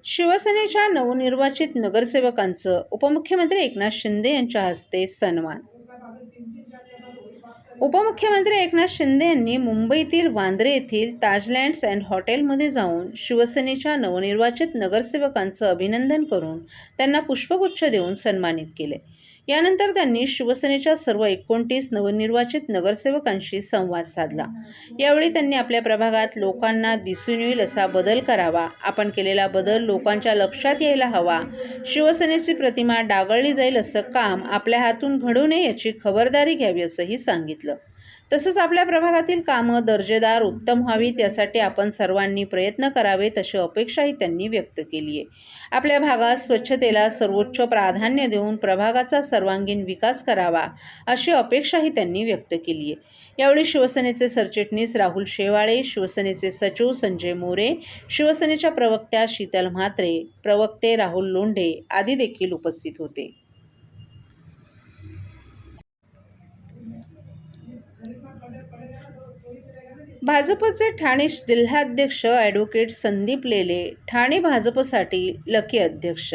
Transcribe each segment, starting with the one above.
शिवसेनेच्या नवनिर्वाचित नगरसेवकांचं उपमुख्यमंत्री एकनाथ शिंदे यांच्या हस्ते सन्मान। उपमुख्यमंत्री एकनाथ शिंदे यांनी मुंबईतील वांद्रे येथील ताजलँड्स अँड हॉटेलमध्ये जाऊन शिवसेनेच्या नवनिर्वाचित नगरसेवकांचं अभिनंदन करून त्यांना पुष्पगुच्छ देऊन सन्मानित केले। यानंतर त्यांनी शिवसेनेच्या सर्व 29 नवनिर्वाचित नगरसेवकांशी संवाद साधला। यावेळी त्यांनी आपल्या प्रभागात लोकांना दिसून येईल असा बदल करावा, आपण केलेला बदल लोकांच्या लक्षात यायला हवा, शिवसेनेची प्रतिमा डागळली जाईल असं काम आपल्या हातून घडू नये याची खबरदारी घ्यावी असंही सांगितलं। तसंच आपल्या प्रभागातील कामं दर्जेदार उत्तम व्हावीत यासाठी आपण सर्वांनी प्रयत्न करावेत अशी अपेक्षाही त्यांनी व्यक्त केली आहे। आपल्या भागात स्वच्छतेला सर्वोच्च प्राधान्य देऊन प्रभागाचा सर्वांगीण विकास करावा अशी अपेक्षाही त्यांनी व्यक्त केली आहे। यावेळी शिवसेनेचे सरचिटणीस राहुल शेवाळे, शिवसेनेचे सचिव संजय मोरे, शिवसेनेच्या प्रवक्त्या शीतल म्हात्रे, प्रवक्ते राहुल लोंढे आदी देखील उपस्थित होते। भाजपचे ठाणे जिल्हाध्यक्ष ॲडव्होकेट संदीप लेले ठाणे भाजपसाठी लकी अध्यक्ष।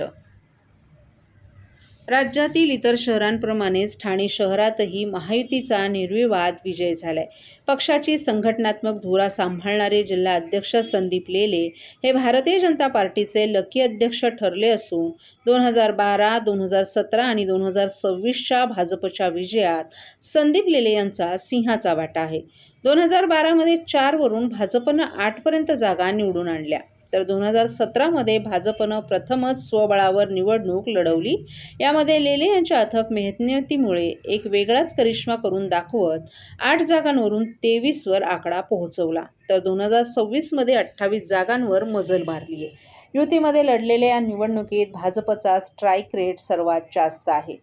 राज्यातील इतर शहरांप्रमाणेच ठाणे शहरातही महायुतीचा निर्विवाद विजय झालाय। पक्षाची संघटनात्मक धुरा सांभाळणारे जिल्हा अध्यक्ष संदीप लेले हे भारतीय जनता पार्टीचे लकी अध्यक्ष ठरले असून 2012, 2017 आणि 2026च्या भाजपच्या विजयात संदीप लेले यांचा सिंहाचा वाटा आहे। 2012 मध्ये 4 वरून भाजपनं 8 पर्यंत जागा निवडून आणल्या, तर 2017 मध्ये भाजपनं प्रथमच स्वबळावर निवडणूक लढवली। यामध्ये लेले यांच्या अथक मेहनतीमुळे एक वेगळाच करिश्मा करून दाखवत 8 जागांवरून 23 वर आकडा पोहोचवला, तर 2026 मध्ये 28 जागांवर मजल मारली आहे। युतीमध्ये लढलेल्या या निवडणुकीत भाजपचा स्ट्राईक रेट सर्वात जास्त आहे।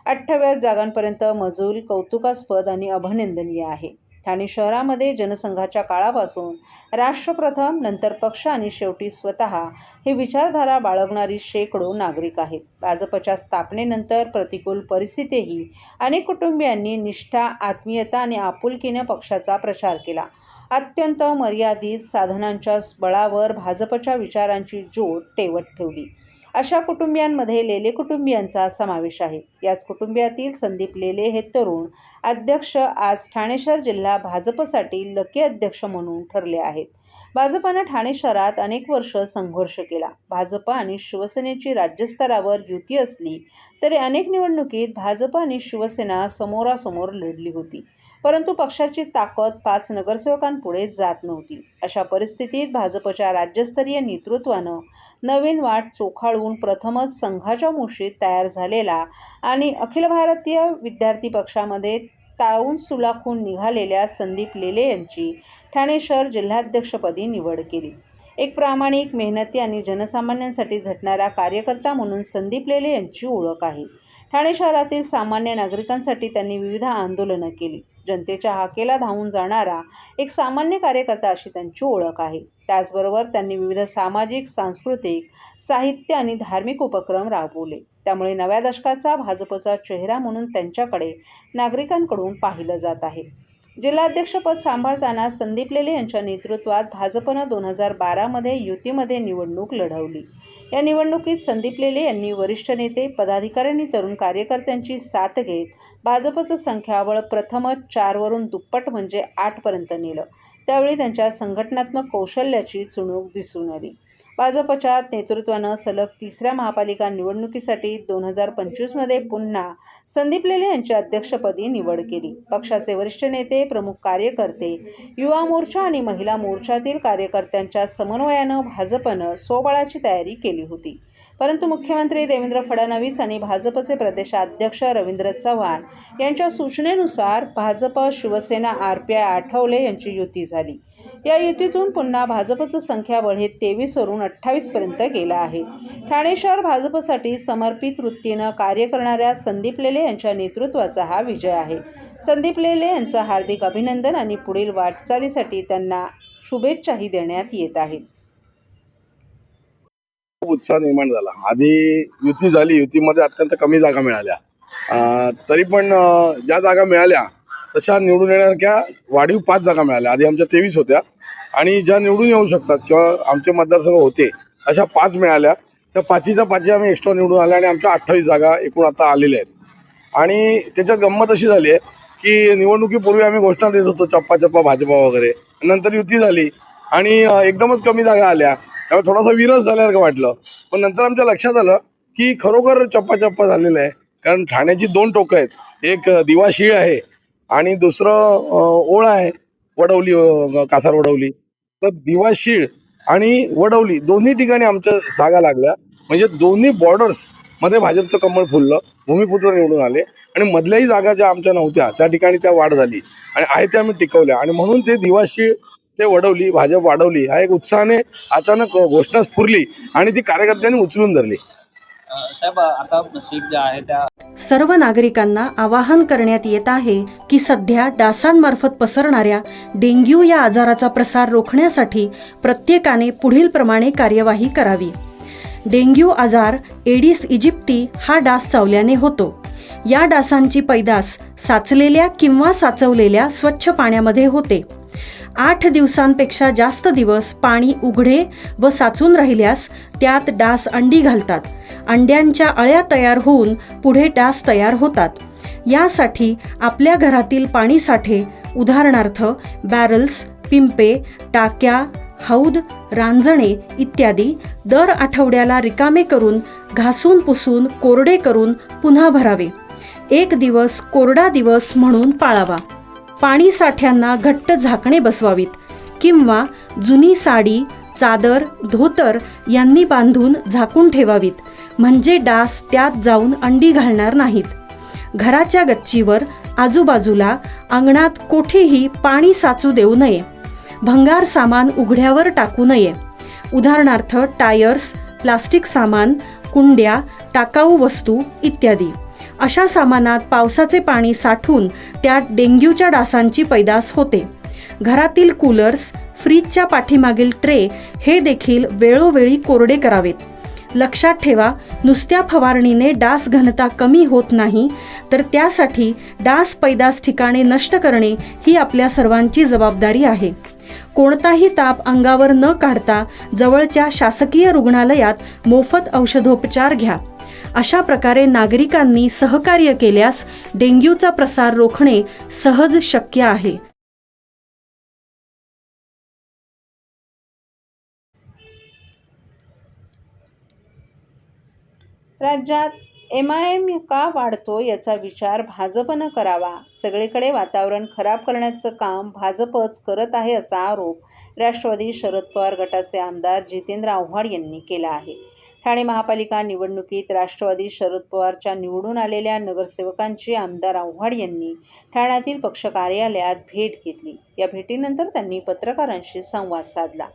28 जागांपर्यंत मजल कौतुकास्पद आणि अभिनंदनीय आहे। ठाणे शहरामध्ये जनसंघाच्या काळापासून राष्ट्र प्रथम, नंतर पक्ष आणि शेवटी स्वतः ही विचारधारा बाळगणारी शेकडो नागरिक आहेत। भाजपच्या स्थापनेनंतर प्रतिकूल परिस्थितीतही अनेक कुटुंबियांनी निष्ठा, आत्मीयता आणि आपुलकीने पक्षाचा प्रचार केला। अत्यंत मर्यादित साधनांच्या बळावर भाजपच्या विचारांची ज्योत तेवत ठेवली। अशा कुटुंबियांमध्ये लेले कुटुंबियांचा समावेश आहे। याच कुटुंबियातील संदीप लेले हे तरुण अध्यक्ष आज ठाणे शहर जिल्हा भाजपसाठी लकी अध्यक्ष म्हणून ठरले आहेत। भाजपनं ठाणे शहरात अनेक वर्ष संघर्ष केला। भाजप आणि शिवसेनेची राज्यस्तरावर युती असली तरी अनेक निवडणुकीत भाजप आणि शिवसेना समोरासमोर लढली होती, परंतु पक्षाची ताकद 5 नगरसेवकांपुढे जात नव्हती। अशा परिस्थितीत भाजपच्या राज्यस्तरीय नेतृत्वानं नवीन वाट चोखाळून प्रथमच संघाच्या मुशीत तयार झालेला आणि अखिल भारतीय विद्यार्थी पक्षामध्ये ताळून सुलाखून निघालेल्या संदीप लेले यांची ठाणे शहर जिल्हाध्यक्षपदी निवड केली। एक प्रामाणिक, मेहनती आणि जनसामान्यांसाठी झटणारा कार्यकर्ता म्हणून संदीप लेले यांची ओळख आहे। ठाणे शहरातील सामान्य नागरिकांसाठी त्यांनी विविध आंदोलनं केली। जनतेच्या हाकेला धावून जाणारा एक सामान्य कार्यकर्ता अशी त्यांची ओळख आहे। त्याचबरोबर त्यांनी विविध सामाजिक, सांस्कृतिक, साहित्य आणि धार्मिक उपक्रम राबवले। त्यामुळे नव्या दशकाचा भाजपचा चेहरा म्हणून त्यांच्याकडे नागरिकांकडून पाहिलं जात आहे। जिल्हाध्यक्षपद सांभाळताना संदीप लेले यांच्या नेतृत्वात भाजपनं 2012 मध्ये युतीमध्ये निवडणूक लढवली। या निवडणुकीत संदीप लेले यांनी वरिष्ठ नेते, पदाधिकारी आणि तरुण कार्यकर्त्यांची साथ घेत भाजपचं संख्याबळ प्रथमच 4 वरून दुप्पट म्हणजे 8 पर्यंत नेलं। त्यावेळी त्यांच्या संघटनात्मक कौशल्याची चुणूक दिसून आली। भाजपच्या नेतृत्वानं सलग 3ऱ्या महापालिका निवडणुकीसाठी 2025 मध्ये पुन्हा संदीप लेले यांची अध्यक्षपदी निवड केली। पक्षाचे वरिष्ठ नेते, प्रमुख कार्यकर्ते, युवा मोर्चा आणि महिला मोर्चातील कार्यकर्त्यांच्या समन्वयानं भाजपनं स्वबळाची तयारी केली होती, परंतु मुख्यमंत्री देवेंद्र फडणवीस आणि भाजपचे प्रदेशाध्यक्ष रवींद्र चव्हाण यांच्या सूचनेनुसार भाजप, शिवसेना, RPI आठवले यांची युती झाली। या युतीतून पुन्हा भाजपचं संख्याबळ हे 23 वरून 28 पर्यंत गेलं आहे। ठाणे शहर भाजपसाठी समर्पित वृत्तीनं कार्य करणाऱ्या संदीप लेले यांच्या नेतृत्वाचा हा विजय आहे। संदीप लेले यांचं हार्दिक अभिनंदन आणि पुढील वाटचालीसाठी त्यांना शुभेच्छाही देण्यात येत आहेत। उत्साह निर्माण झाला। आधी युती झाली, युतीमध्ये अत्यंत कमी जागा मिळाल्या, तरी पण ज्या जागा मिळाल्या तशा निवडून येण्यासारख्या वाढीव 5 जागा मिळाल्या। आधी आमच्या 23 होत्या, आणि ज्या निवडून येऊ शकतात किंवा आमचे मतदारसंघ होते अशा 5 मिळाल्या. त्या 5च्या 5 आम्ही एक्स्ट्रा निवडून आल्या आणि आमच्या 28 जागा एकूण आता आलेल्या आहेत. आणि त्याच्यात गंमत अशी झाली आहे की निवडणुकीपूर्वी आम्ही घोषणा देत होतो चप्पा चप्पा भाजपा वगैरे, नंतर युती झाली आणि एकदमच कमी जागा आल्या, त्यामुळे थोडासा विरस झाल्यासारखं वाटलं. पण नंतर आमच्या लक्षात आलं की खरोखर चप्पा चप्पा झालेलं आहे, कारण ठाण्याची 2 टोकं आहेत, एक दिवाशीळ आहे आणि दुसरं ओळ आहे वडवली, कासार वडवली. तर दिवाशीळ आणि वडवली दोन्ही ठिकाणी आमच्या जागा लागल्या, म्हणजे दोन्ही बॉर्डर्स मध्ये भाजपचं कमळ फुललं, भूमिपुत्र निवडून आले आणि मधल्याही जागा ज्या आमच्या नव्हत्या त्या ठिकाणी त्या वाढ झाली आणि आहे त्या आम्ही टिकवल्या. आणि म्हणून ते दिवाशीळ ते वडवली भाजप वाढवली हा एक उत्साहाने अचानक घोषणा स्फुरली आणि ती कार्यकर्त्यांनी उचलून धरली. साहेब, आता सीट ज्या आहे त्या सर्व नागरिकांना आवाहन करण्यात येत आहे की सध्या डासांमार्फत पसरणाऱ्या डेंग्यू या आजाराचा प्रसार रोखण्यासाठी प्रत्येकाने पुढील प्रमाणे कार्यवाही करावी. डेंग्यू आजार एडिस इजिप्ती हा डास चावल्याने होतो. या डासांची पैदास साचलेल्या किंवा साचवलेल्या स्वच्छ पाण्यामध्ये होते. 8 दिवसांपेक्षा जास्त दिवस पाणी उघडे व साचून राहिल्यास त्यात डास अंडी घालतात. अंड्यांच्या अळ्या तयार होऊन पुढे डास तयार होतात. यासाठी आपल्या घरातील पाणीसाठे उदाहरणार्थ बॅरल्स, पिंपे, टाक्या, हौद, रांजणे इत्यादी दर आठवड्याला रिकामे करून घासून पुसून कोरडे करून पुन्हा भरावे. 1 दिवस कोरडा दिवस म्हणून पाळावा. पाणी साठ्यांना घट्ट झाकणे बसवावीत किंवा जुनी साडी, चादर, धोतर यांनी बांधून झाकून ठेवावीत, म्हणजे डास त्यात जाऊन अंडी घालणार नाहीत. घराच्या गच्चीवर, आजूबाजूला, अंगणात कोठेही पाणी साचू देऊ नये. भंगार सामान उघड्यावर टाकू नये. उदाहरणार्थ टायर्स, प्लास्टिक सामान, कुंड्या, टाकाऊ वस्तू इत्यादी. अशा सामानात पावसाचे पाणी साठून त्यात डेंग्यूच्या डासांची पैदास होते. घरातील कूलर्स, फ्रीजच्या पाठीमागील ट्रे हे देखील वेळोवेळी कोरडे करावेत. लक्षात ठेवा, नुसत्या फवारणीने डास घनता कमी होत नाही, तर त्यासाठी डास पैदास ठिकाणे नष्ट करणे ही आपल्या सर्वांची जबाबदारी आहे. कोणताही ताप अंगावर न काढता जवळच्या शासकीय रुग्णालयात मोफत औषधोपचार घ्या. अशा प्रकारे नागरिकांनी सहकार्य केल्यास डेंग्यूचा प्रसार रोखणे सहज शक्य आहे. राज्यात MIM का वाढतो याचा विचार भाजपनं करावा. सगळीकडे वातावरण खराब करण्याचं काम भाजपच करत आहे असा आरोप राष्ट्रवादी शरद पवार गटाचे आमदार जितेंद्र आव्हाड यांनी केला आहे. ठाणे महापालिका निवडणुकीत राष्ट्रवादी शरद पवारच्या निवडून आलेल्या नगरसेवकांची आमदार आव्हाड यांनी ठाण्यातील पक्ष कार्यालयात भेट घेतली. या भेटीनंतर त्यांनी पत्रकारांशी संवाद साधला.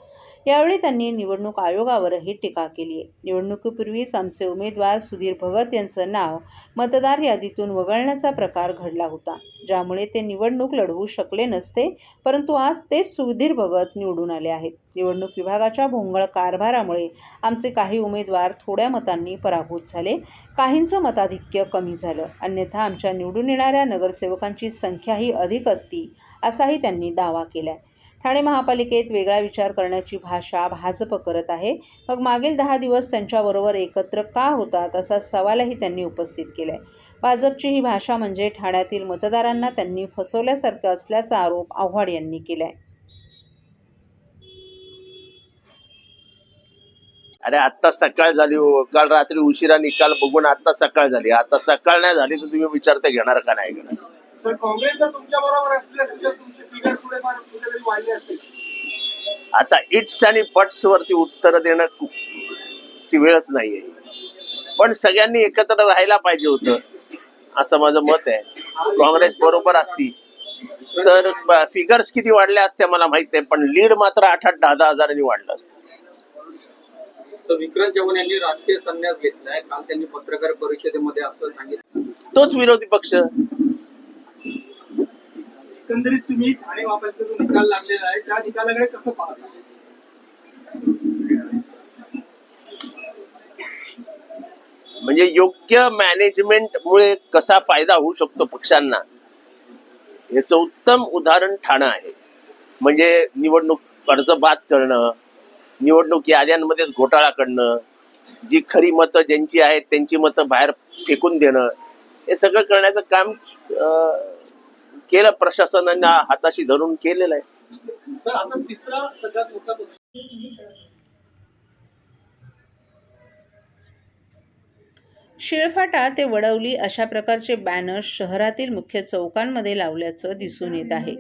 यावेळी त्यांनी निवडणूक आयोगावरही टीका केली आहे. निवडणुकीपूर्वीच आमचे उमेदवार सुधीर भगत यांचं नाव मतदार यादीतून वगळण्याचा प्रकार घडला होता, ज्यामुळे ते निवडणूक लढवू शकले नसते, परंतु आज तेच सुधीर भगत निवडून आले आहेत. निवडणूक विभागाच्या भोंगळ कारभारामुळे आमचे काही उमेदवार थोड्या मतांनी पराभूत झाले, काहींचं मताधिक्य कमी झालं, अन्यथा आमच्या निवडून येणाऱ्या नगरसेवकांची संख्याही अधिक असती, असाही त्यांनी दावा केला. ठाणे महापालिकेत वेगळा विचार करण्याची भाषा भाजप करत आहे, मग मागील 10 दिवस त्यांच्याबरोबर एकत्र का होतात असा सवालही त्यांनी उपस्थित केलाय. भाजपची ही भाषा म्हणजे ठाण्यातील मतदारांना त्यांनी फसवल्यासारखं असल्याचा आरोप आव्हाड यांनी केलाय. अरे आत्ता सकाळ झाली हो, काल रात्री उशिरा निकाल बघून आता सकाळ झाली. आता सकाळ नाही झाली तर तुम्ही विचारता घेणार का नाही घेणार? काँग्रेस जर तुमच्या बरोबर असले असते तर तुमचे फिगर्स थोडेफार कुठेतरी वाढले असते. आता इट्स आणि बट्स वरती उत्तर देणं ची वेळच नाहीये, पण सगळ्यांनी एकत्र राहायला पाहिजे होतं असं माझं मत आहे. काँग्रेस बरोबर असती तर फिगर्स किती वाढल्या असत्या मला माहित नाही, पण लीड मात्र 8-10 हजारांनी वाढलं असतं. तर विक्रांत चव्हाण यांनी राजकीय संन्यास घेतलाय. काल त्यांनी पत्रकार परिषदेमध्ये असं सांगितलं. तोच विरोधी पक्ष. एकंदरीत तुम्ही ठाणे महापालिकेचा जो निकाल लागलेला आहे त्या निकालाकडे कसं पाहता? म्हणजे योग्य मॅनेजमेंट मुळे कसा फायदा होऊ शकतो पक्षांना याचं उत्तम उदाहरण ठाणं आहे. म्हणजे निवडणूक कर्जबाद करणं, निवडणूक याद्यांमध्येच घोटाळा करणं, जी खरी मतं ज्यांची आहेत त्यांची मतं बाहेर फेकून देणं, हे सगळं करण्याचं काम केलं प्रशासनाने हाताशी धरून केलेलं आहे. तर आता तिसरा सगळ्यात मोठा पक्ष शिळफाटा ते वडवली अशा प्रकारचे बॅनर्स शहरातील मुख्य चौकांमध्ये लावल्याचं दिसून येत आहे.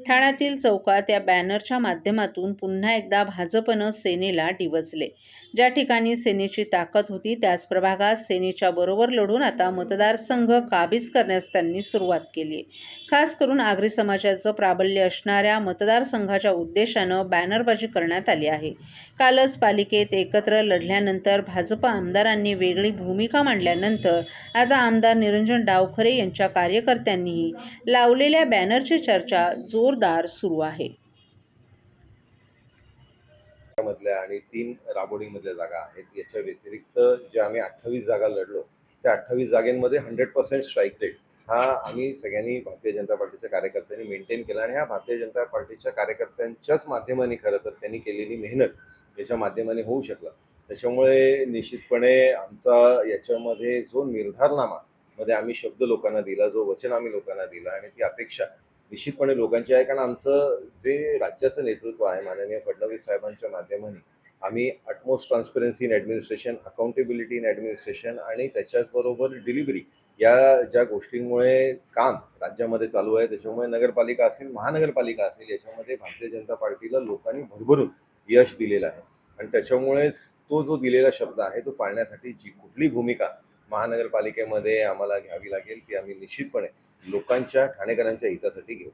ठाण्यातील चौकात या बॅनरच्या माध्यमातून पुन्हा एकदा भाजपनं सेनेला डिवचले. ज्या ठिकाणी सेनेची ताकद होती त्याच प्रभागात सेनेच्या बरोबर लढून आता मतदारसंघ काबीज करण्यास त्यांनी सुरुवात केली आहे. खास करून आगरी समाजाचं प्राबल्य असणाऱ्या मतदारसंघाच्या उद्देशानं बॅनरबाजी करण्यात आली आहे. कालच पालिकेत एकत्र लढल्यानंतर भाजप आमदारांनी वेगळी भूमिका मांडल्यानंतर आता आमदार निरंजन डावखरे यांच्या कार्यकर्त्यांनीही लावलेल्या बॅनरची चर्चा जोरदार सुरू आहे. मधल्या आणि 3 राबोडीमधल्या जागा आहेत. याच्या व्यतिरिक्त जे आम्ही 28 जागा लढलो त्या 28 जागांमध्ये 100% स्ट्राईक रेट हा आम्ही सगळ्यांनी भारतीय जनता पार्टीच्या कार्यकर्त्यांनी मेंटेन केला आणि ह्या भारतीय जनता पार्टीच्या कार्यकर्त्यांच्याच माध्यमाने खरं तर त्यांनी केलेली मेहनत याच्या माध्यमाने होऊ शकला. त्याच्यामुळे निश्चितपणे आमचा याच्यामध्ये जो निर्धारनामा मध्ये आम्ही शब्द लोकांना दिला, जो वचन आम्ही लोकांना दिला आणि ती अपेक्षा निश्चितपणे लोकांची आहे. कारण आमचं जे राज्याचं नेतृत्व आहे माननीय फडणवीस साहेबांच्या माध्यमाने आम्ही utmost transparency in administration, accountability in administration आणि त्याच्याचबरोबर डिलिव्हरी या ज्या गोष्टींमुळे काम राज्यामध्ये चालू आहे, त्याच्यामुळे नगरपालिका असेल, महानगरपालिका असेल, याच्यामध्ये भारतीय जनता पार्टीला लोकांनी भरभरून यश दिलेलं आहे. आणि त्याच्यामुळेच तो जो दिलेला शब्द आहे तो पाळण्यासाठी जी कुठली भूमिका महानगरपालिकेमध्ये आम्हाला घ्यावी लागेल ती आम्ही निश्चितपणे लोकांच्या, ठाणेकरांच्या हितासाठी घेऊ.